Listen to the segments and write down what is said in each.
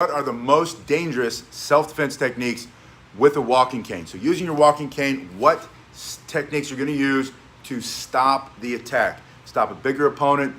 What are the most dangerous self-defense techniques with a walking cane? So using your walking cane, what techniques you're going to use to stop the attack? Stop a bigger opponent,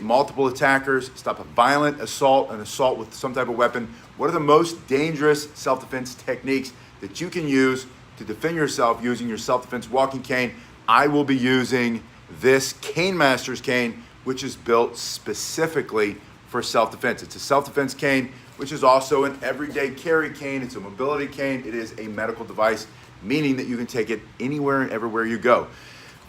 multiple attackers, stop a violent assault, an assault with some type of weapon. What are the most dangerous self-defense techniques that you can use to defend yourself using your self-defense walking cane? I will be using this Cane Master's cane, which is built specifically for self-defense. It's a self-defense cane, which is also an everyday carry cane. It's a mobility cane. It is a medical device, meaning that you can take it anywhere and everywhere you go.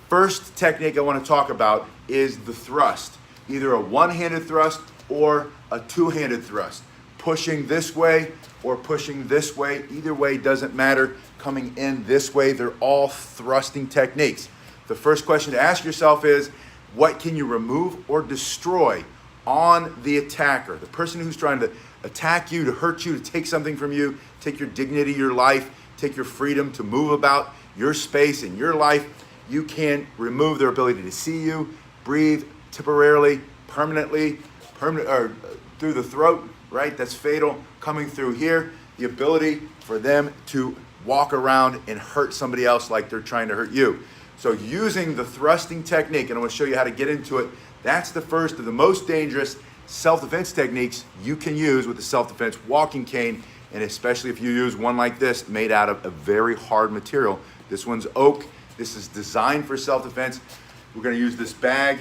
First technique I want to talk about is the thrust. Either a one-handed thrust or a two-handed thrust. Pushing this way or pushing this way, either way doesn't matter. Coming in this way, they're all thrusting techniques. The first question to ask yourself is, what can you remove or destroy on the attacker? The person who's trying to attack you, to hurt you, to take something from you, take your dignity, your life, take your freedom to move about your space in your life. You can remove their ability to see you, breathe temporarily, permanently, or through the throat, right? That's fatal. Coming through here, the ability for them to walk around and hurt somebody else like they're trying to hurt you. So using the thrusting technique, and I'm going to show you how to get into it, that's the first of the most dangerous self-defense techniques you can use with a self-defense walking cane, and especially if you use one like this made out of a very hard material. This one's oak. This is designed for self-defense. We're going to use this bag.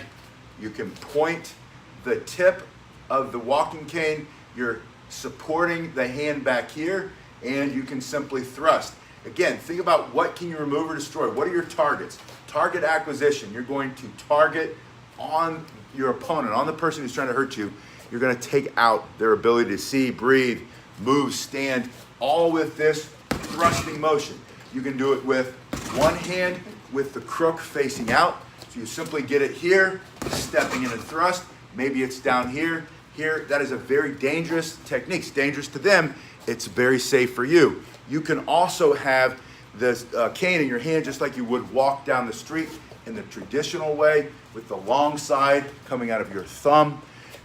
You can point the tip of the walking cane. You're supporting the hand back here, and you can simply thrust. Again, think about what can you remove or destroy. What are your targets? Target acquisition. You're going to target on your opponent, on the person who's trying to hurt you. You're going to take out their ability to see, breathe, move, stand, all with this thrusting motion. You can do it with one hand with the crook facing out. So you simply get it here, stepping in a thrust. Maybe it's down here, here. That is a very dangerous technique. It's dangerous to them. It's very safe for you. You can also have this cane in your hand just like you would walk down the street in the traditional way, with the long side coming out of your thumb,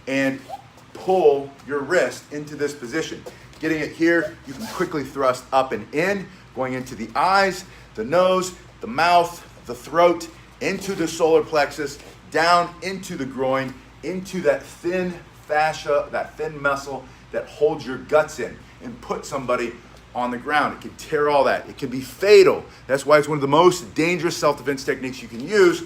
and pull your wrist into this position. Getting it here, you can quickly thrust up and in, going into the eyes, the nose, the mouth, the throat, into the solar plexus, down into the groin, into that thin fascia, that thin muscle that holds your guts in, and put somebody on the ground. It can tear all that. It can be fatal. That's why it's one of the most dangerous self-defense techniques you can use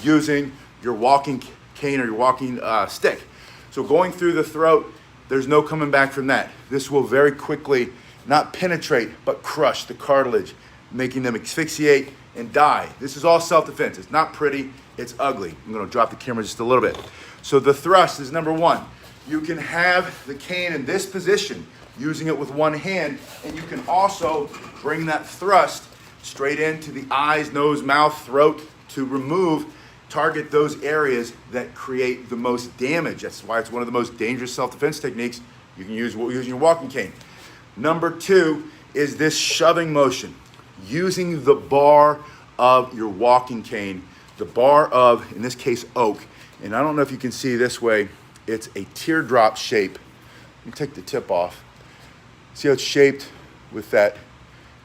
using your walking cane or your walking stick. So going through the throat, there's no coming back from that. This will very quickly not penetrate, but crush the cartilage, making them asphyxiate and die. This is all self-defense. It's not pretty, it's ugly. I'm gonna drop the camera just a little bit. So the thrust is number one. You can have the cane in this position, using it with one hand, and you can also bring that thrust straight into the eyes, nose, mouth, throat to target those areas that create the most damage. That's why it's one of the most dangerous self-defense techniques you can use using your walking cane. Number two is this shoving motion, using the bar of your walking cane, the bar of, in this case, oak. And I don't know if you can see this way, it's a teardrop shape. Let me take the tip off. See how it's shaped with that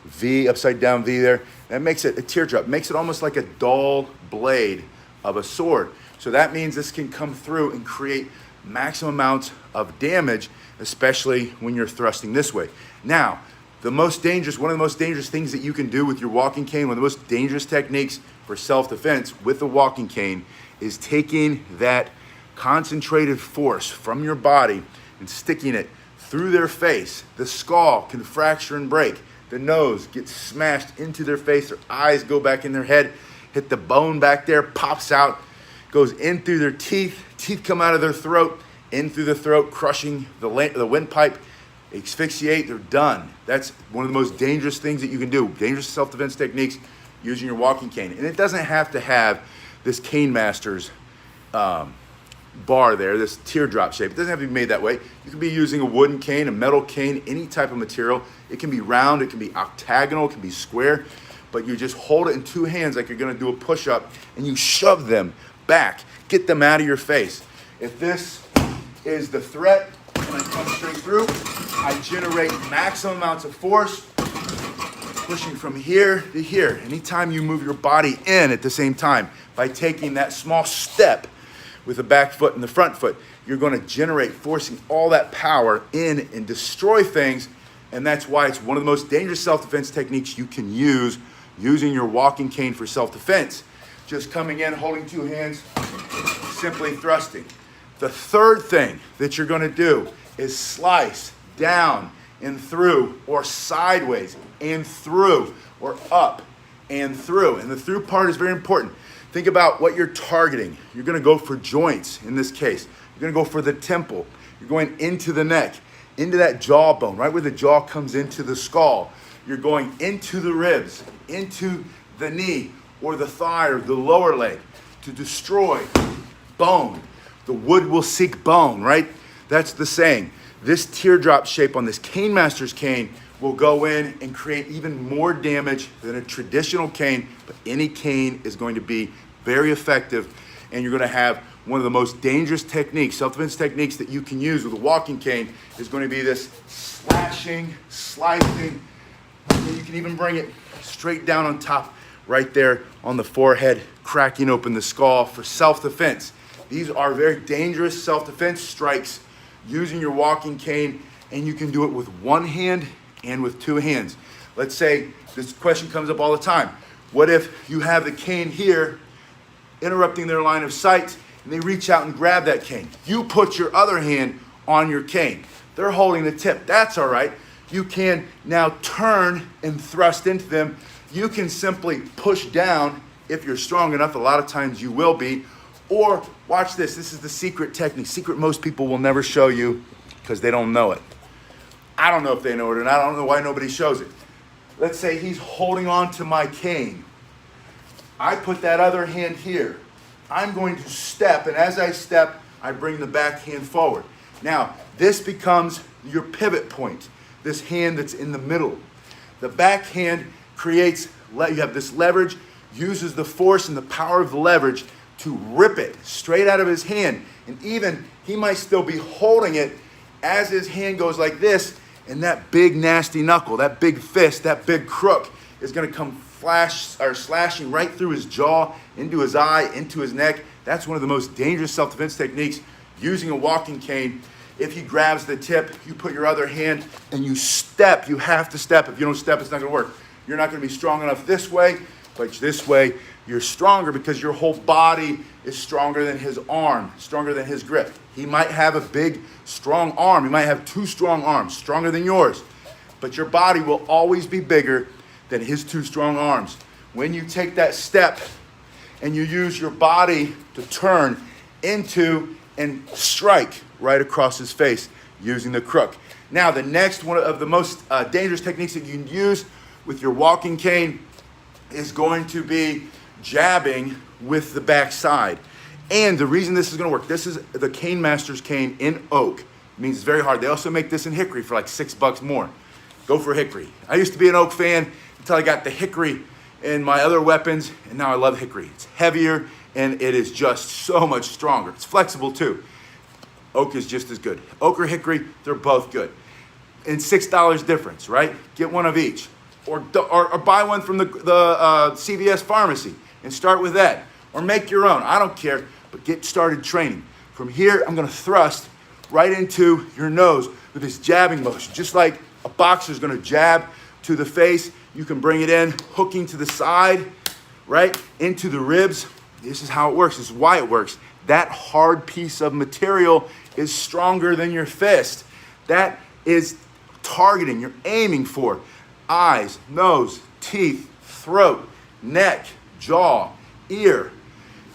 V, upside down V there? That makes it a teardrop, makes it almost like a dull blade of a sword. So that means this can come through and create maximum amounts of damage, especially when you're thrusting this way. Now, one of the most dangerous things that you can do with your walking cane, one of the most dangerous techniques for self-defense with the walking cane, is taking that concentrated force from your body and sticking it through their face. The skull can fracture and break. The nose gets smashed into their face. Their eyes go back in their head, hit the bone back there, pops out, goes in through their teeth. Teeth come out of their throat, in through the throat, crushing the windpipe, asphyxiate, they're done. That's one of the most dangerous things that you can do. Dangerous self-defense techniques using your walking cane. And it doesn't have to have this Cane Master's bar there, this teardrop shape. It doesn't have to be made that way. You can be using a wooden cane, a metal cane, any type of material. It can be round, it can be octagonal, it can be square, but you just hold it in two hands like you're gonna do a push-up, and you shove them back, get them out of your face. If this is the threat, and I come straight through, I generate maximum amounts of force, pushing from here to here. Anytime you move your body in at the same time by taking that small step with the back foot and the front foot, you're going to generate forcing all that power in and destroy things. And that's why it's one of the most dangerous self-defense techniques you can use, using your walking cane for self-defense. Just coming in, holding two hands, simply thrusting. The third thing that you're going to do is slice down and through, or sideways and through, or up and through. And the through part is very important. Think about what you're targeting. You're going to go for joints in this case. You're going to go for the temple. You're going into the neck, into that jawbone, right where the jaw comes into the skull. You're going into the ribs, into the knee or the thigh or the lower leg to destroy bone. The wood will seek bone, right? That's the saying. This teardrop shape on this Cane Master's cane will go in and create even more damage than a traditional cane, but any cane is going to be very effective, and you're going to have one of the most dangerous techniques, self-defense techniques that you can use with a walking cane is going to be this slashing, slicing. You can even bring it straight down on top, right there on the forehead, cracking open the skull for self-defense. These are very dangerous self-defense strikes using your walking cane, and you can do it with one hand and with two hands. Let's say this question comes up all the time. What if you have the cane here interrupting their line of sight and they reach out and grab that cane? You put your other hand on your cane. They're holding the tip. That's all right. You can now turn and thrust into them. You can simply push down if you're strong enough. A lot of times you will be. Or watch this. This is the secret technique. Secret most people will never show you because they don't know it. I don't know if they know it, and I don't know why nobody shows it. Let's say he's holding on to my cane. I put that other hand here. I'm going to step, and as I step, I bring the back hand forward. Now, this becomes your pivot point, this hand that's in the middle. The back hand creates, you have this leverage, uses the force and the power of the leverage to rip it straight out of his hand. And even, he might still be holding it as his hand goes like this, and that big nasty knuckle, that big fist, that big crook is going to come slashing right through his jaw, into his eye, into his neck. That's one of the most dangerous self-defense techniques using a walking cane. If he grabs the tip, you put your other hand and you step. You have to step. If you don't step, it's not going to work. You're not going to be strong enough this way, but this way you're stronger because your whole body is stronger than his arm, stronger than his grip. He might have a big, strong arm. He might have two strong arms, stronger than yours, but your body will always be bigger than his two strong arms. When you take that step and you use your body to turn into and strike right across his face using the crook. Now, the next one of the most dangerous techniques that you can use with your walking cane is going to be jabbing with the backside. And the reason this is going to work, this is the Cane Master's cane in oak. It means it's very hard. They also make this in hickory for like $6 more. Go for hickory. I used to be an oak fan until I got the hickory in my other weapons, and now I love hickory. It's heavier, and it is just so much stronger. It's flexible too. Oak is just as good. Oak or hickory, they're both good. And $6 difference, right? Get one of each. Or buy one from the CVS pharmacy and start with that. Or make your own. I don't care, but get started training. From here, I'm going to thrust right into your nose with this jabbing motion. Just like a boxer's going to jab to the face, you can bring it in, hooking to the side, right, into the ribs. This is how it works. This is why it works. That hard piece of material is stronger than your fist. That is targeting. You're aiming for eyes, nose, teeth, throat, neck, jaw, ear.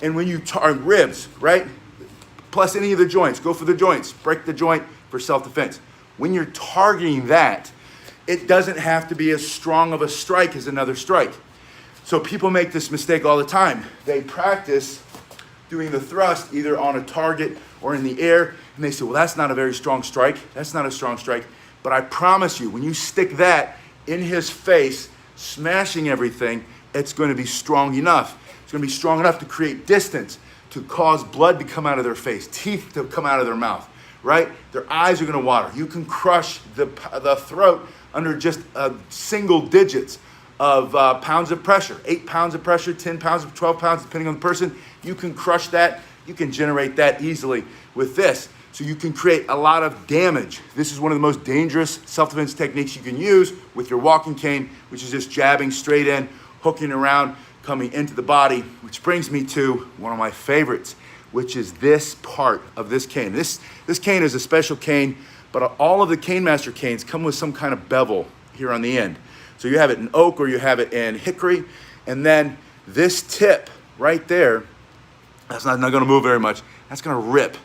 And when you target ribs, right? Plus any of the joints, go for the joints. Break the joint for self-defense. When you're targeting that, it doesn't have to be as strong of a strike as another strike. So people make this mistake all the time. They practice doing the thrust either on a target or in the air, and they say, well, that's not a very strong strike. That's not a strong strike. But I promise you, when you stick that in his face, smashing everything, it's going to be strong enough. It's going to be strong enough to create distance, to cause blood to come out of their face, teeth to come out of their mouth, right? Their eyes are going to water. You can crush the throat under just single digits of pounds of pressure. 8 pounds of pressure, 10 pounds, 12 pounds, depending on the person. You can crush that. You can generate that easily with this. So you can create a lot of damage. This is one of the most dangerous self-defense techniques you can use with your walking cane, which is just jabbing straight in, hooking around, coming into the body, which brings me to one of my favorites, which is this part of this cane. This cane is a special cane, but all of the Cane Master canes come with some kind of bevel here on the end. So you have it in oak or you have it in hickory, and then this tip right there, that's not gonna move very much. That's gonna rip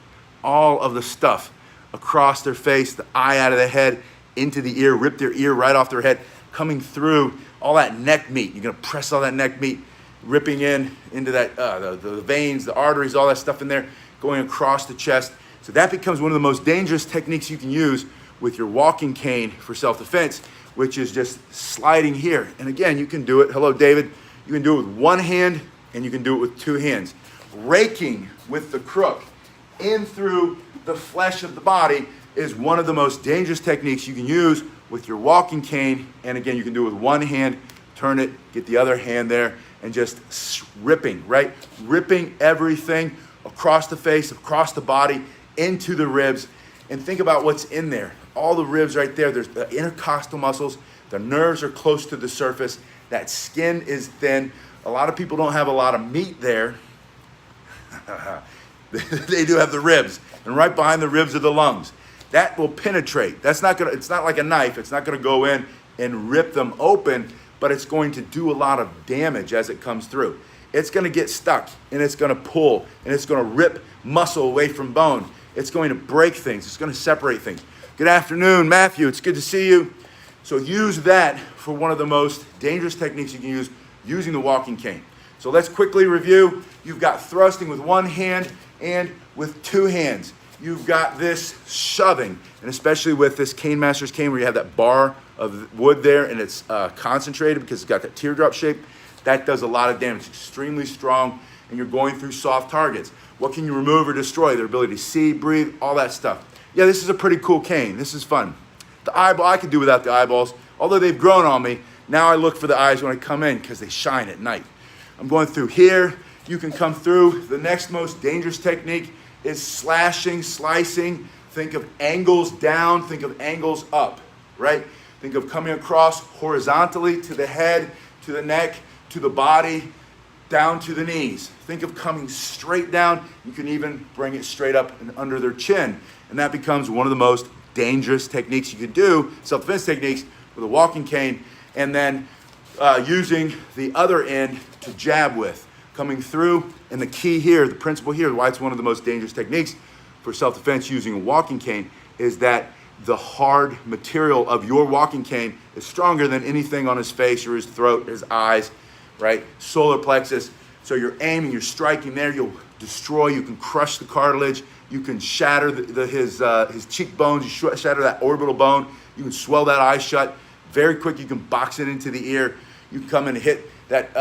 all of the stuff across their face, the eye out of the head, into the ear, rip their ear right off their head, coming through all that neck meat. You're gonna press all that neck meat, ripping into that the veins, the arteries, all that stuff in there, going across the chest. So that becomes one of the most dangerous techniques you can use with your walking cane for self-defense, which is just sliding here. And again, you can do it, hello David, you can do it with one hand and you can do it with 2 hands. Raking with the crook in through the flesh of the body is one of the most dangerous techniques you can use with your walking cane. And again, you can do it with one hand, turn it, get the other hand there, and just ripping, right? Ripping everything across the face, across the body, into the ribs. And think about what's in there. All the ribs right there, there's the intercostal muscles, the nerves are close to the surface, that skin is thin. A lot of people don't have a lot of meat there. They do have the ribs, and right behind the ribs are the lungs. That will penetrate. It's not like a knife. It's not gonna go in and rip them open, but it's going to do a lot of damage as it comes through. It's gonna get stuck, and it's gonna pull, and it's gonna rip muscle away from bone. It's going to break things. It's gonna separate things. Good afternoon, Matthew. It's good to see you. So use that for one of the most dangerous techniques you can use using the walking cane. So let's quickly review. You've got thrusting with one hand and with 2 hands. You've got this shoving, and especially with this Cane Master's cane where you have that bar of wood there and it's concentrated because it's got that teardrop shape. That does a lot of damage, extremely strong, and you're going through soft targets. What can you remove or destroy? Their ability to see, breathe, all that stuff. Yeah, this is a pretty cool cane. This is fun. The eyeball, I could do without the eyeballs. Although they've grown on me, now I look for the eyes when I come in because they shine at night. I'm going through here. You can come through. The next most dangerous technique is slashing, slicing. Think of angles down, think of angles up, right? Think of coming across horizontally to the head, to the neck, to the body, down to the knees. Think of coming straight down. You can even bring it straight up and under their chin. And that becomes one of the most dangerous techniques you could do, self-defense techniques, with a walking cane, and then using the other end to jab with. Coming through, and the key here, the principle here, why it's one of the most dangerous techniques for self-defense using a walking cane, is that the hard material of your walking cane is stronger than anything on his face or his throat, his eyes, right? Solar plexus. So you're aiming, you're striking there, you'll destroy, you can crush the cartilage, you can shatter his cheekbones, you shatter that orbital bone, you can swell that eye shut. Very quick, you can box it into the ear. You can come and hit that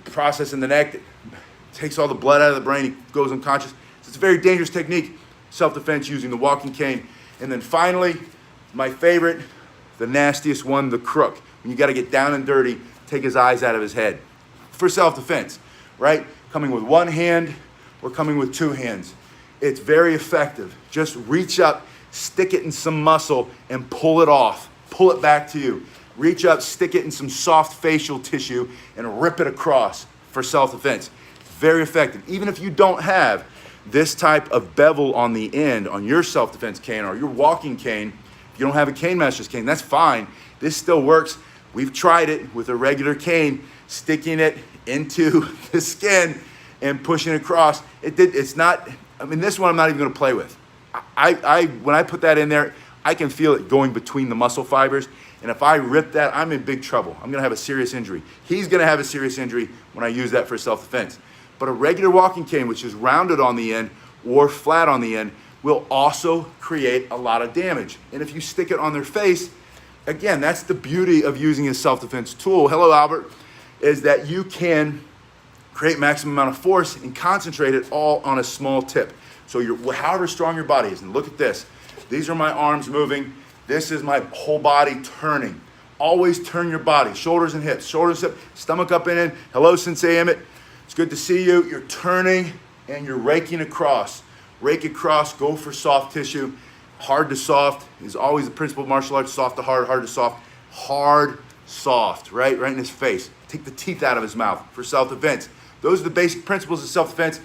process in the neck that takes all the blood out of the brain, he goes unconscious. So it's a very dangerous technique, self-defense using the walking cane. And then finally, my favorite, the nastiest one, the crook. When you gotta get down and dirty, take his eyes out of his head. For self-defense, right? Coming with one hand or coming with 2 hands. It's very effective. Just reach up, stick it in some muscle and pull it off. Pull it back to you. Reach up, stick it in some soft facial tissue and rip it across for self-defense. Very effective. Even if you don't have this type of bevel on the end on your self-defense cane or your walking cane, if you don't have a Cane Master's cane, that's fine. This still works. We've tried it with a regular cane, sticking it into the skin and pushing it across. It's not, I mean, this one I'm not even gonna play with. When I put that in there, I can feel it going between the muscle fibers. And if I rip that, I'm in big trouble. I'm gonna have a serious injury. He's gonna have a serious injury when I use that for self-defense. But a regular walking cane, which is rounded on the end or flat on the end, will also create a lot of damage. And if you stick it on their face, again, that's the beauty of using a self-defense tool. Hello, Albert, is that you can create maximum amount of force and concentrate it all on a small tip. So however strong your body is, and look at this. These are my arms moving. This is my whole body turning. Always turn your body, shoulders and hips, stomach up and in. Hello, Sensei Emmett. It's good to see you. You're turning and you're raking across. Rake across, go for soft tissue. Hard to soft is always the principle of martial arts. Soft to hard, hard to soft. Hard, soft, right in his face. Take the teeth out of his mouth for self-defense. Those are the basic principles of self-defense.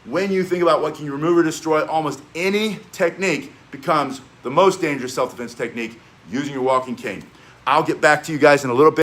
When you think about what can you remove or destroy, almost any technique becomes the most dangerous self-defense technique, using your walking cane. I'll get back to you guys in a little bit.